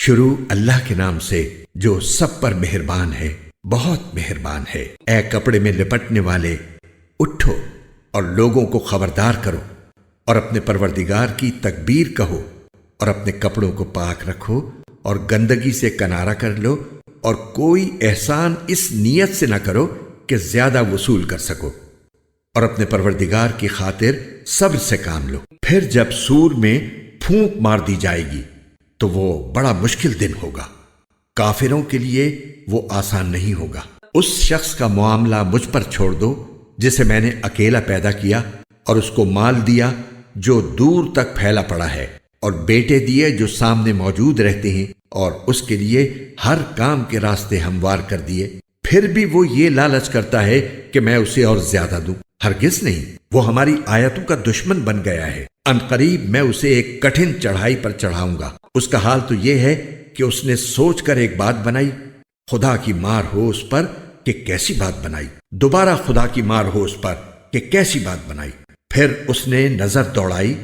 شروع اللہ کے نام سے جو سب پر مہربان ہے، بہت مہربان ہے۔ اے کپڑے میں لپٹنے والے، اٹھو اور لوگوں کو خبردار کرو اور اپنے پروردگار کی تکبیر کہو اور اپنے کپڑوں کو پاک رکھو اور گندگی سے کنارہ کر لو، اور کوئی احسان اس نیت سے نہ کرو کہ زیادہ وصول کر سکو، اور اپنے پروردگار کی خاطر صبر سے کام لو۔ پھر جب سور میں پھونک مار دی جائے گی تو وہ بڑا مشکل دن ہوگا، کافروں کے لیے وہ آسان نہیں ہوگا۔ اس شخص کا معاملہ مجھ پر چھوڑ دو جسے میں نے اکیلا پیدا کیا اور اس کو مال دیا جو دور تک پھیلا پڑا ہے، اور بیٹے دیے جو سامنے موجود رہتے ہیں، اور اس کے لیے ہر کام کے راستے ہموار کر دیے۔ پھر بھی وہ یہ لالچ کرتا ہے کہ میں اسے اور زیادہ دوں۔ ہرگز نہیں، وہ ہماری آیتوں کا دشمن بن گیا ہے۔ ان قریب میں اسے ایک کٹھن چڑھائی پر چڑھاؤں گا۔ اس کا حال تو یہ ہے کہ اس نے سوچ کر ایک بات بنائی، خدا کی مار ہو اس پر کہ کیسی بات بنائی۔ دوبارہ خدا کی مار ہو اس پر کہ کیسی بات بنائی۔ پھر اس نے نظر دوڑائی،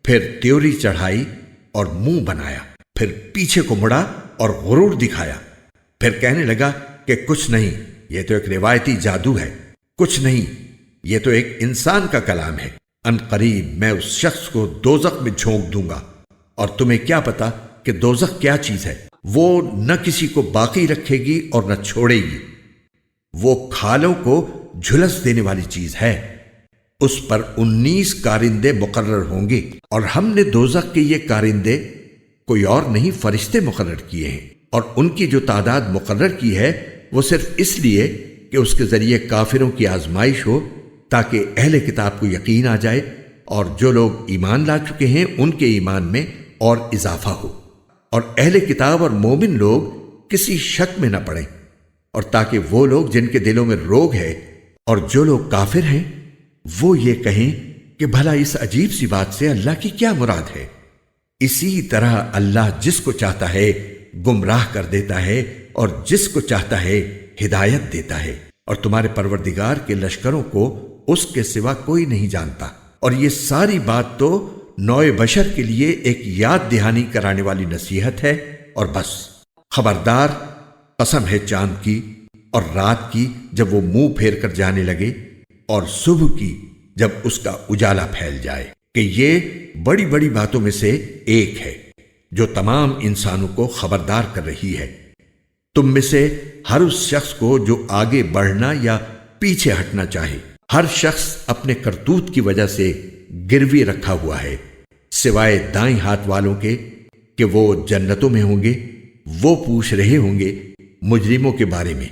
پھر تیوری چڑھائی اور منہ بنایا، پھر پیچھے کو مڑا اور غرور دکھایا، پھر کہنے لگا کہ کچھ نہیں، یہ تو ایک روایتی جادو ہے، کچھ نہیں، یہ تو ایک انسان کا کلام ہے۔ ان قریب میں اس شخص کو دوزخ میں جھونک دوں گا، اور تمہیں کیا پتا کہ دوزخ کیا چیز ہے؟ وہ نہ کسی کو باقی رکھے گی اور نہ چھوڑے گی، وہ کھالوں کو جھلس دینے والی چیز ہے۔ اس پر 19 کارندے مقرر ہوں گے، اور ہم نے دوزخ کے یہ کارندے کوئی اور نہیں فرشتے مقرر کیے ہیں، اور ان کی جو تعداد مقرر کی ہے وہ صرف اس لیے کہ اس کے ذریعے کافروں کی آزمائش ہو، تاکہ اہل کتاب کو یقین آ جائے، اور جو لوگ ایمان لا چکے ہیں ان کے ایمان میں اور اضافہ ہو، اور اہل کتاب اور مومن لوگ کسی شک میں نہ پڑیں، اور تاکہ وہ لوگ جن کے دلوں میں روگ ہے اور جو لوگ کافر ہیں وہ یہ کہیں کہ بھلا اس عجیب سی بات سے اللہ کی کیا مراد ہے۔ اسی طرح اللہ جس کو چاہتا ہے گمراہ کر دیتا ہے اور جس کو چاہتا ہے ہدایت دیتا ہے، اور تمہارے پروردگار کے لشکروں کو اس کے سوا کوئی نہیں جانتا۔ اور یہ ساری بات تو نوع بشر کے لیے ایک یاد دہانی کرانے والی نصیحت ہے، اور بس۔ خبردار، قسم ہے چاند کی اور رات کی جب وہ منہ پھیر کر جانے لگے، اور صبح کی جب اس کا اجالا پھیل جائے، کہ یہ بڑی بڑی باتوں میں سے ایک ہے جو تمام انسانوں کو خبردار کر رہی ہے۔ تم میں سے ہر اس شخص کو جو آگے بڑھنا یا پیچھے ہٹنا چاہے، ہر شخص اپنے کرتوت کی وجہ سے گروی رکھا ہوا ہے، سوائے دائیں ہاتھ والوں کے کہ وہ جنتوں میں ہوں گے۔ وہ پوچھ رہے ہوں گے مجرموں کے بارے میں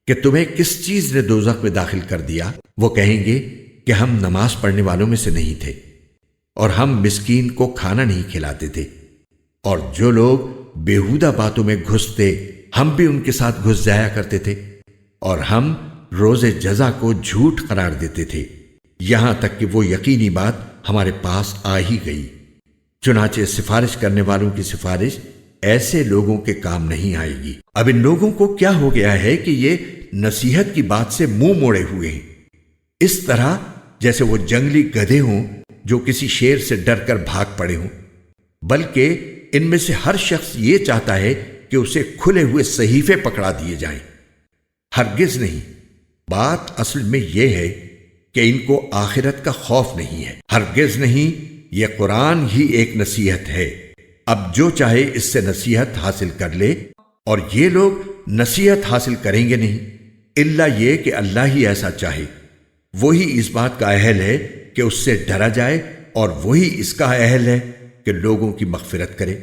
کہ تمہیں کس چیز نے دوزخ میں داخل کر دیا؟ وہ کہیں گے کہ ہم نماز پڑھنے والوں میں سے نہیں تھے، اور ہم مسکین کو کھانا نہیں کھلاتے تھے، اور جو لوگ بیہودہ باتوں میں گھستے ہم بھی ان کے ساتھ گھس جایا کرتے تھے، اور ہم روز جزا کو جھوٹ قرار دیتے تھے، یہاں تک کہ وہ یقینی بات ہمارے پاس آ ہی گئی۔ چنانچہ سفارش کرنے والوں کی سفارش ایسے لوگوں کے کام نہیں آئے گی۔ اب ان لوگوں کو کیا ہو گیا ہے کہ یہ نصیحت کی بات سے منہ موڑے ہوئے ہیں، اس طرح جیسے وہ جنگلی گدھے ہوں جو کسی شیر سے ڈر کر بھاگ پڑے ہوں، بلکہ ان میں سے ہر شخص یہ چاہتا ہے کہ اسے کھلے ہوئے صحیفے پکڑا دیے جائیں۔ ہرگز نہیں، بات اصل میں یہ ہے کہ ان کو آخرت کا خوف نہیں ہے۔ ہرگز نہیں، یہ قرآن ہی ایک نصیحت ہے، اب جو چاہے اس سے نصیحت حاصل کر لے، اور یہ لوگ نصیحت حاصل کریں گے نہیں، الا یہ کہ اللہ ہی ایسا چاہے۔ وہی اس بات کا اہل ہے کہ اس سے ڈرا جائے، اور وہی اس کا اہل ہے کہ لوگوں کی مغفرت کرے۔